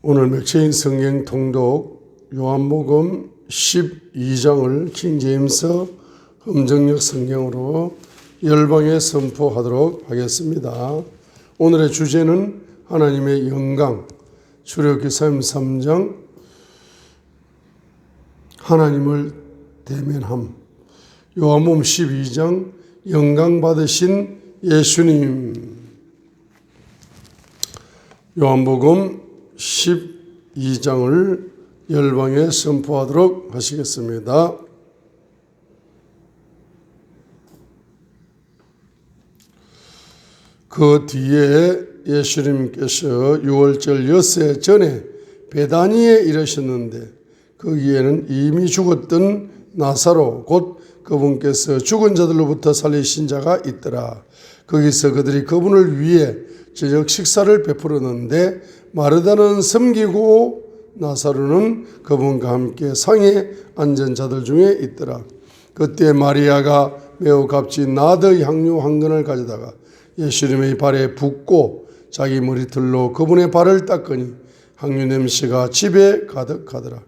오늘 맥체인 성경 통독 요한복음 12장을 킹제임스 흠정역 성경으로 열방에 선포하도록 하겠습니다. 오늘의 주제는 하나님의 영광, 출애굽기 33장 하나님을 대면함, 요한복음 12장 영광 받으신 예수님. 요한복음 12장을 열방에 선포하도록 하시겠습니다. 그 뒤에 예수님께서 유월절 엿새 전에 베다니에 이르셨는데 거기에는 이미 죽었던 나사로 곧 그분께서 죽은 자들로부터 살리신 자가 있더라. 거기서 그들이 그분을 위해 저녁 식사를 베풀었는데 마르다는 섬기고 나사로는 그분과 함께 상에 앉은 자들 중에 있더라. 그때 마리아가 매우 값진 나드 향유 한 근을 가져다가 예수님의 발에 붓고 자기 머리털로 그분의 발을 닦으니 향유 냄새가 집에 가득하더라.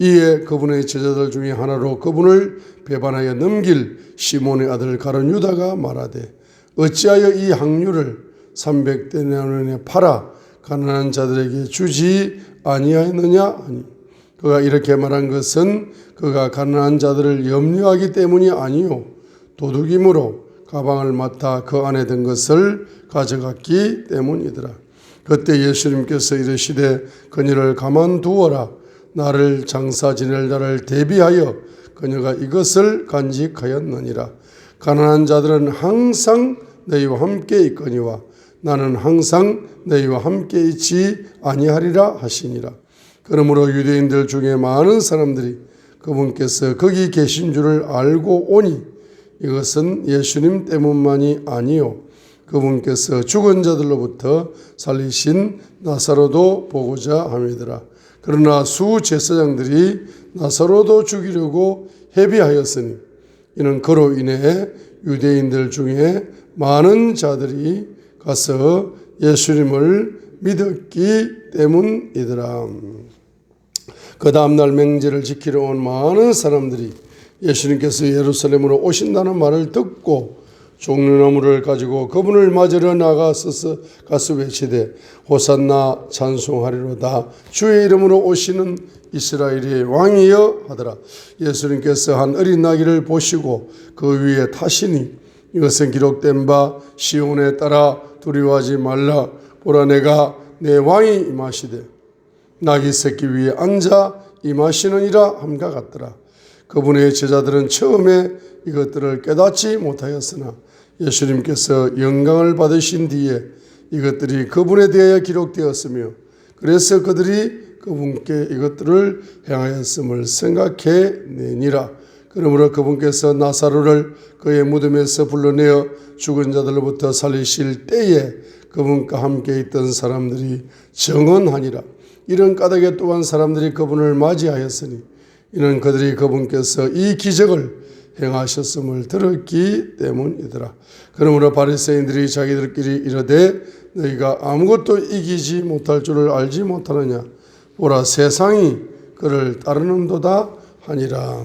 이에 그분의 제자들 중에 하나로 그분을 배반하여 넘길 시몬의 아들 가룟 유다가 말하되 어찌하여 이 향유를 300데나리온에 팔아 가난한 자들에게 주지 아니하였느냐 하니 그가 이렇게 말한 것은 그가 가난한 자들을 염려하기 때문이 아니요 도둑임으로 가방을 맡아 그 안에 든 것을 가져갔기 때문이더라. 그때 예수님께서 이르시되 그녀를 가만두어라. 나를 장사 지낼 날을 대비하여 그녀가 이것을 간직하였느니라. 가난한 자들은 항상 너희와 함께 있거니와 나는 항상 너희와 함께 있지 아니하리라 하시니라. 그러므로 유대인들 중에 많은 사람들이 그분께서 거기 계신 줄을 알고 오니 이것은 예수님 때문만이 아니요 그분께서 죽은 자들로부터 살리신 나사로도 보고자 함이더라. 그러나 수제사장들이 나사로도 죽이려고 회비하였으니 이는 그로 인해 유대인들 중에 많은 자들이 가서 예수님을 믿었기 때문이더라. 그 다음날 맹제를 지키러 온 많은 사람들이 예수님께서 예루살렘으로 오신다는 말을 듣고 종려나무를 가지고 그분을 맞으러 나가서 가서 외치되 호산나 찬송하리로다 주의 이름으로 오시는 이스라엘의 왕이여 하더라. 예수님께서 한 어린 나귀를 보시고 그 위에 타시니 이것은 기록된 바 시온에 따라 두려워하지 말라 보라 내가 내 왕이 임하시되 나귀 새끼 위에 앉아 임하시느니라 함과 같더라. 그분의 제자들은 처음에 이것들을 깨닫지 못하였으나 예수님께서 영광을 받으신 뒤에 이것들이 그분에 대하여 기록되었으며 그래서 그들이 그분께 이것들을 행하였음을 생각해내니라. 그러므로 그분께서 나사로를 그의 무덤에서 불러내어 죽은 자들로부터 살리실 때에 그분과 함께 있던 사람들이 정언하니라. 이런 까닭에 또한 사람들이 그분을 맞이하였으니 이는 그들이 그분께서 이 기적을 행하셨음을 들었기 때문이더라. 그러므로 바리새인들이 자기들끼리 이르되 너희가 아무것도 이기지 못할 줄을 알지 못하느냐 보라 세상이 그를 따르는도다 하니라.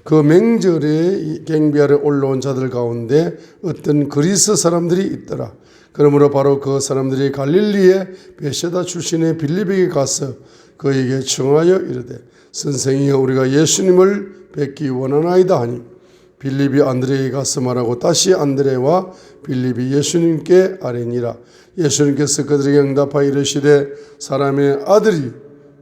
그 맹절에 경배하러 올라온 자들 가운데 어떤 그리스 사람들이 있더라. 그러므로 바로 그 사람들이 갈릴리에 베세다 출신의 빌립에게 가서 그에게 청하여 이르되 선생이여 우리가 예수님을 뵙기 원하나이다 하니 빌립이 안드레에게 가서 말하고 다시 안드레와 빌립이 예수님께 아뢰니라. 예수님께서 그들에게 응답하여 이르시되 사람의 아들이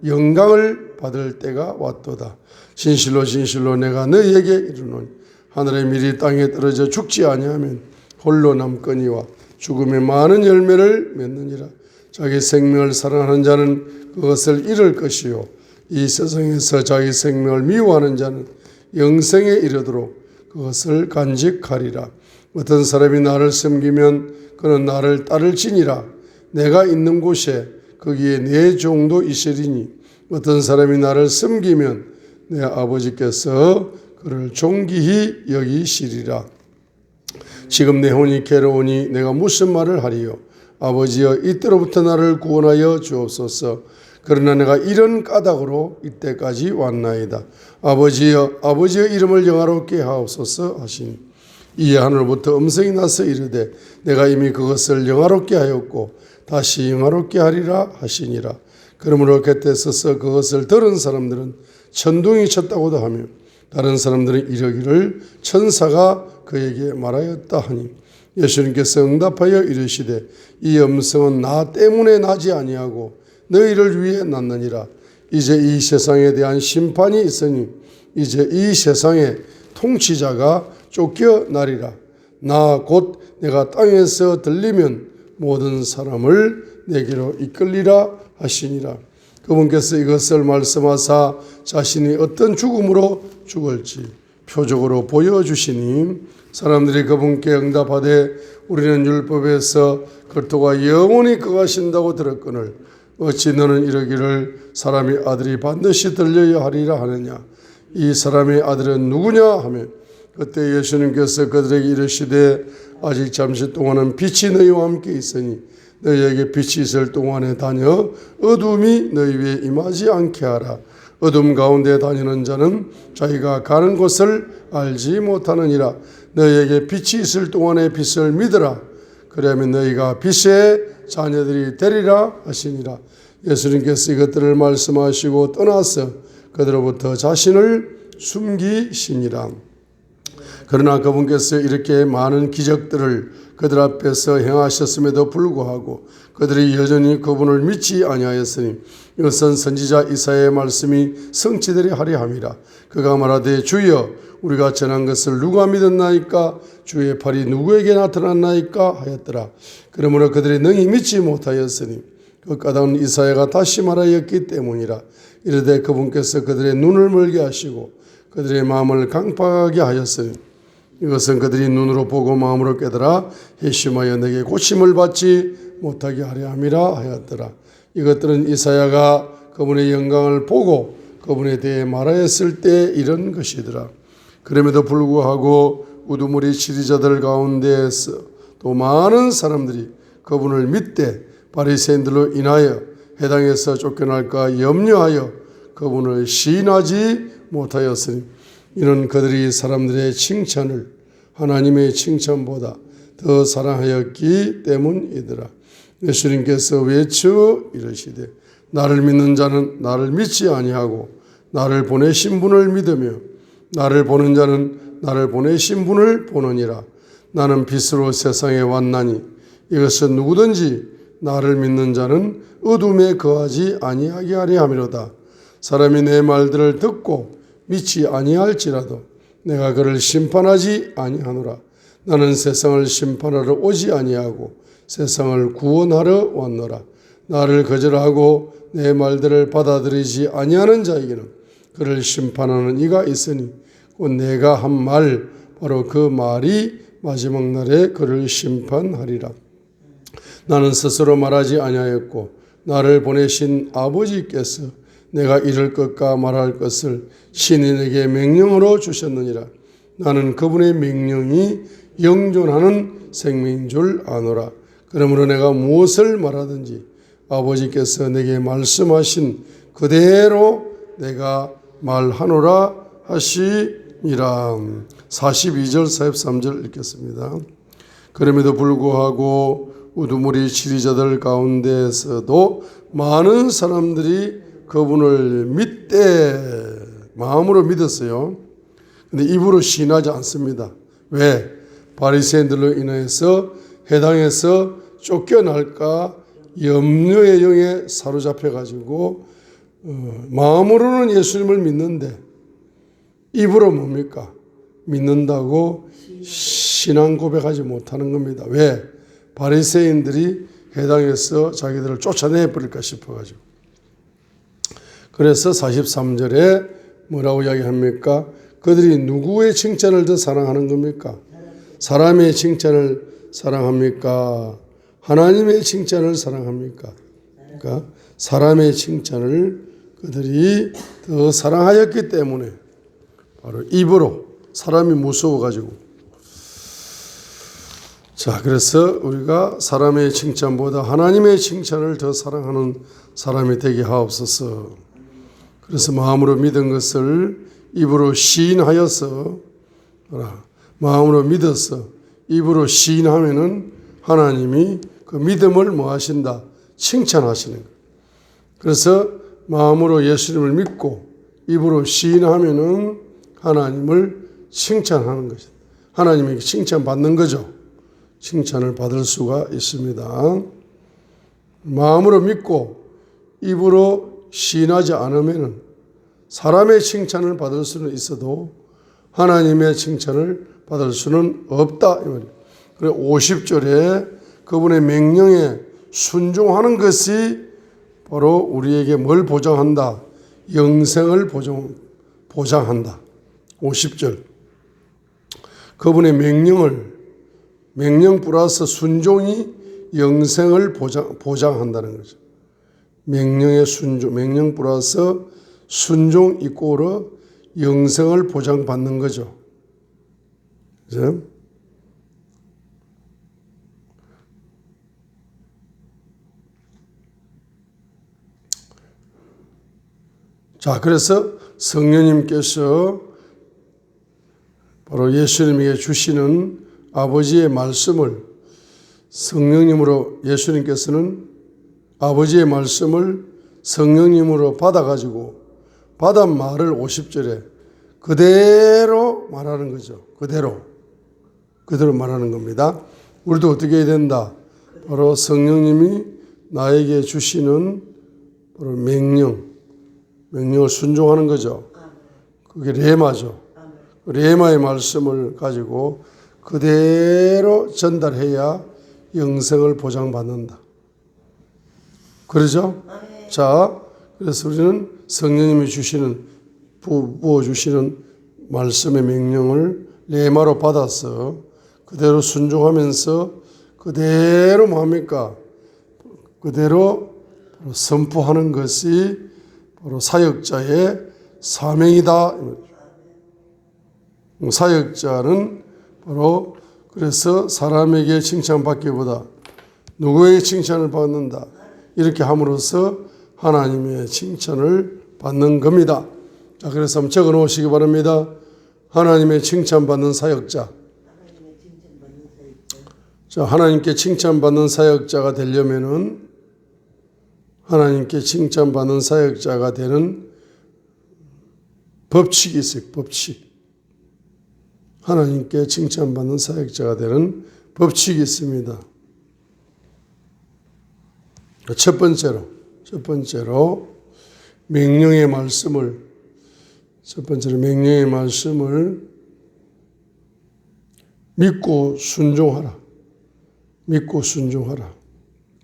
영광을 받을 때가 왔도다. 진실로 진실로 내가 너희에게 이르노니 하늘의 밀이 땅에 떨어져 죽지 아니하면 홀로 남거니와 죽음의 많은 열매를 맺느니라. 자기 생명을 사랑하는 자는 그것을 잃을 것이요 이 세상에서 자기 생명을 미워하는 자는 영생에 이르도록 그것을 간직하리라. 어떤 사람이 나를 섬기면 그는 나를 따를지니라. 내가 있는 곳에 거기에 내 종도 있으리니 어떤 사람이 나를 섬기면 내 아버지께서 그를 존귀히 여기시리라. 지금 내 혼이 괴로우니 내가 무슨 말을 하리요. 아버지여 이때로부터 나를 구원하여 주옵소서. 그러나 내가 이런 까닭으로 이때까지 왔나이다. 아버지여 이름을 영화롭게 하옵소서 하시니 이에 하늘로부터 음성이 나서 이르되 내가 이미 그것을 영화롭게 하였고 다시 영화롭게 하리라 하시니라. 그러므로 곁에 서서 그것을 들은 사람들은 천둥이 쳤다고도 하며 다른 사람들은 이러기를 천사가 그에게 말하였다 하니 예수님께서 응답하여 이르시되 이 음성은 나 때문에 나지 아니하고 너희를 위해 났느니라. 이제 이 세상에 대한 심판이 있으니 이제 이 세상의 통치자가 쫓겨나리라. 나 곧 내가 땅에서 들리면 모든 사람을 내게로 이끌리라 하시니라. 그분께서 이것을 말씀하사 자신이 어떤 죽음으로 죽을지 표적으로 보여주시니 사람들이 그분께 응답하되 우리는 율법에서 그리스도가 영원히 거하신다고 들었거늘 어찌 너는 이러기를 사람의 아들이 반드시 들려야 하리라 하느냐. 이 사람의 아들은 누구냐 하며 그때 예수님께서 그들에게 이르시되 아직 잠시 동안은 빛이 너희와 함께 있으니 너희에게 빛이 있을 동안에 다녀 어둠이 너희 위에 임하지 않게 하라. 어둠 가운데 다니는 자는 자기가 가는 곳을 알지 못하느니라. 너희에게 빛이 있을 동안에 빛을 믿으라. 그러면 너희가 빛의 자녀들이 되리라 하시니라. 예수님께서 이것들을 말씀하시고 떠나서 그들로부터 자신을 숨기시니라. 그러나 그분께서 이렇게 많은 기적들을 그들 앞에서 행하셨음에도 불구하고 그들이 여전히 그분을 믿지 아니하였으니 이것은 선지자 이사야의 말씀이 성취되려 하려 함이라. 그가 말하되 주여 우리가 전한 것을 누가 믿었나이까 주의 팔이 누구에게 나타났나이까 하였더라. 그러므로 그들이 능히 믿지 못하였으니 그 까닭은 이사야가 다시 말하였기 때문이라. 이르되 그분께서 그들의 눈을 멀게 하시고 그들의 마음을 강팍하게 하였으니 이것은 그들이 눈으로 보고 마음으로 깨달아 회심하여 내게 고침을 받지 못하게 하려 함이라 하였더라. 이것들은 이사야가 그분의 영광을 보고 그분에 대해 말하였을 때 이런 것이더라. 그럼에도 불구하고 우두머리 치리자들 가운데에서 또 많은 사람들이 그분을 믿되 바리새인들로 인하여 해당에서 쫓겨날까 염려하여 그분을 시인하지 못하였으니 이는 그들이 사람들의 칭찬을 하나님의 칭찬보다 더 사랑하였기 때문이더라. 예수님께서 외쳐 이르시되 나를 믿는 자는 나를 믿지 아니하고 나를 보내신 분을 믿으며 나를 보는 자는 나를 보내신 분을 보느니라. 나는 빛으로 세상에 왔나니 이것은 누구든지 나를 믿는 자는 어둠에 거하지 아니하게 하려 함이로다. 사람이 내 말들을 듣고 믿지 아니할지라도 내가 그를 심판하지 아니하노라. 나는 세상을 심판하러 오지 아니하고 세상을 구원하러 왔노라. 나를 거절하고 내 말들을 받아들이지 아니하는 자에게는 그를 심판하는 이가 있으니 곧 내가 한 말 바로 그 말이 마지막 날에 그를 심판하리라. 나는 스스로 말하지 아니하였고 나를 보내신 아버지께서 내가 이를 것과 말할 것을 신이 내게 명령으로 주셨느니라. 나는 그분의 명령이 영존하는 생명인 줄 아노라. 그러므로 내가 무엇을 말하든지 아버지께서 내게 말씀하신 그대로 내가 말하노라 하시니라. 42절 43절 읽겠습니다. 그럼에도 불구하고 우두머리 치리자들 가운데에서도 많은 사람들이 그분을 믿되 마음으로 믿었어요. 근데 입으로 시인하지 않습니다. 왜? 바리새인들로 인해서 해당에서 쫓겨날까 염려의 영에 사로잡혀 가지고 마음으로는 예수님을 믿는데 입으로 뭡니까? 믿는다고 신앙 고백하지 못하는 겁니다. 왜? 바리새인들이 해당에서 자기들을 쫓아내 버릴까 싶어 가지고. 그래서 43절에 뭐라고 이야기합니까? 그들이 누구의 칭찬을 더 사랑하는 겁니까? 사람의 칭찬을 사랑합니까? 하나님의 칭찬을 사랑합니까? 그러니까 사람의 칭찬을 그들이 더 사랑하였기 때문에 바로 입으로 사람이 무서워가지고 자, 그래서 우리가 사람의 칭찬보다 하나님의 칭찬을 더 사랑하는 사람이 되게 하옵소서. 그래서 마음으로 믿은 것을 입으로 시인하여서, 마음으로 믿어서 입으로 시인하면은 하나님이 그 믿음을 뭐 하신다? 칭찬하시는 거예요. 그래서 마음으로 예수님을 믿고 입으로 시인하면은 하나님을 칭찬하는 것이다. 하나님에게 칭찬받는 거죠. 칭찬을 받을 수가 있습니다. 마음으로 믿고 입으로 시인하지 않으면 사람의 칭찬을 받을 수는 있어도 하나님의 칭찬을 받을 수는 없다. 그리고 50절에 그분의 명령에 순종하는 것이 바로 우리에게 뭘 보장한다? 영생을 보장한다. 50절. 그분의 명령 플러스 순종이 영생을 보장한다는 거죠. 명령의 순종, 명령 플러스 순종 이꼬르 영생을 보장받는 거죠. 그죠? 자, 그래서 성령님께서 바로 예수님에게 주시는 아버지의 말씀을 성령님으로 예수님께서는 아버지의 말씀을 성령님으로 받아가지고 받은 말을 50절에 그대로 말하는 거죠. 그대로 말하는 겁니다. 우리도 어떻게 해야 된다? 바로 성령님이 나에게 주시는 바로 명령을 순종하는 거죠. 그게 레마죠. 레마의 말씀을 가지고 그대로 전달해야 영생을 보장받는다. 그러죠? 자, 그래서 우리는 성령님이 부어주시는 말씀의 명령을 레마로 받아서 그대로 순종하면서 그대로 뭡니까? 그대로 선포하는 것이 바로 사역자의 사명이다. 사역자는 바로 그래서 사람에게 칭찬받기보다 누구에게 칭찬을 받는다. 이렇게 함으로써 하나님의 칭찬을 받는 겁니다. 자, 그래서 한번 적어 놓으시기 바랍니다. 하나님의 칭찬받는 사역자. 자, 하나님께 칭찬받는 사역자가 되려면은 하나님께 칭찬받는 사역자가 되는 법칙이 있어요. 법칙. 하나님께 칭찬받는 사역자가 되는 법칙이 있습니다. 첫 번째로 명령의 말씀을 믿고 순종하라.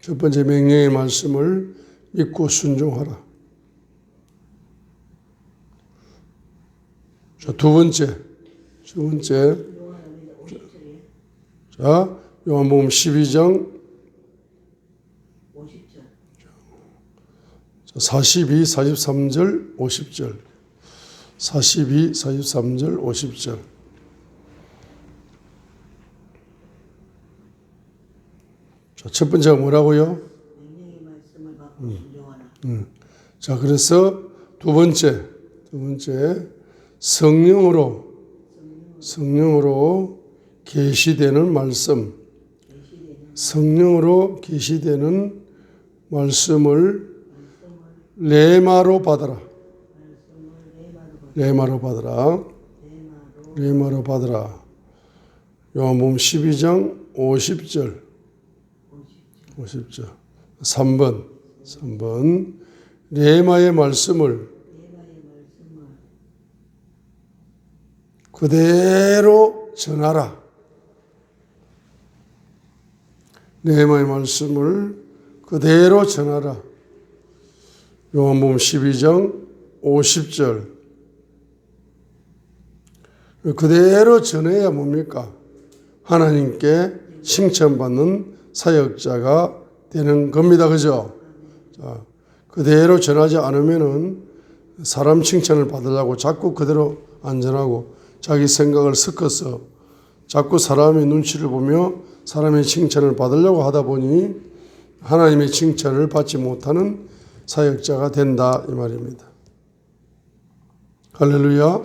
첫 번째 명령의 말씀을 믿고 순종하라. 자, 두 번째. 자, 요한복음 12장 42, 43절, 50절. 42, 43절, 50절. 자, 첫 번째가 뭐라고요? 자, 그래서 두 번째 성령으로 계시되는 말씀, 성령으로 계시되는 말씀을 레마로 받아라. 요한복음 12장 50절. 3번 레마의 말씀을 그대로 전하라. 레마의 말씀을 그대로 전하라. 요한복음 12장 50절. 그대로 전해야 뭡니까? 하나님께 칭찬받는 사역자가 되는 겁니다. 그죠? 자, 그대로 전하지 않으면은 사람 칭찬을 받으려고 자꾸 그대로 안 전하고 자기 생각을 섞어서 자꾸 사람의 눈치를 보며 사람의 칭찬을 받으려고 하다 보니 하나님의 칭찬을 받지 못하는 사역자가 된다 이 말입니다. 할렐루야.